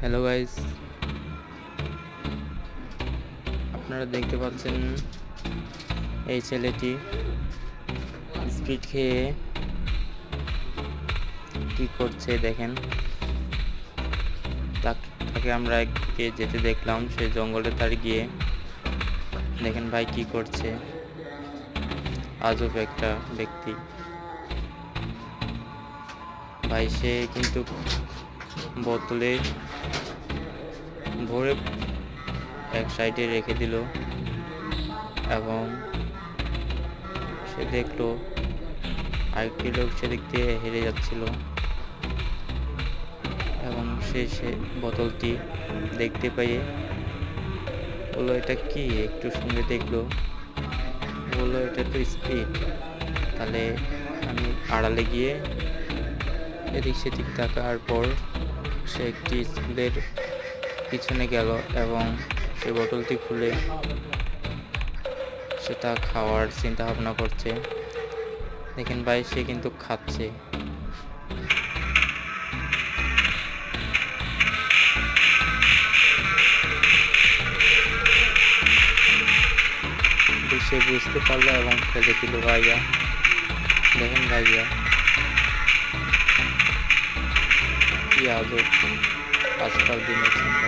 Hello guys, আপনারা দেখতে পাচ্ছেন এই ছেলেটি স্পিড খেয়ে কি করছে দেখেন। তাকে আমরা একদিকে যেতে দেখলাম, সে জঙ্গলের ধারে গিয়ে দেখেন ভাই কি করছে। আজব একটা ব্যক্তি ভাই, সে কিন্তু বোতলে ভরে এক সাইডে রেখে দিল এবং সে দেখলো আরেকটি লোক সেদিক দিয়ে হেরে যাচ্ছিল এবং সে বোতলটি দেখতে পেয়ে বললো এটা কি, একটু সঙ্গে দেখলো, বললো এটা তো স্পিড। তাহলে আমি আড়ালে গিয়ে এদিক সেদিক তাকার পর সে একটি স্কুলের পিছনে গেল এবং সে বোতলটি খুলে সে তা খাওয়ার চিন্তা ভাবনা করছে। দেখেন ভাই, সে কিন্তু খাচ্ছে। সে বুঝতে পারলো এবং ফেলে দিল। ভাইয়া দেখেন, ভাইয়া কি আজব আজকাল দিনের চিন্তা।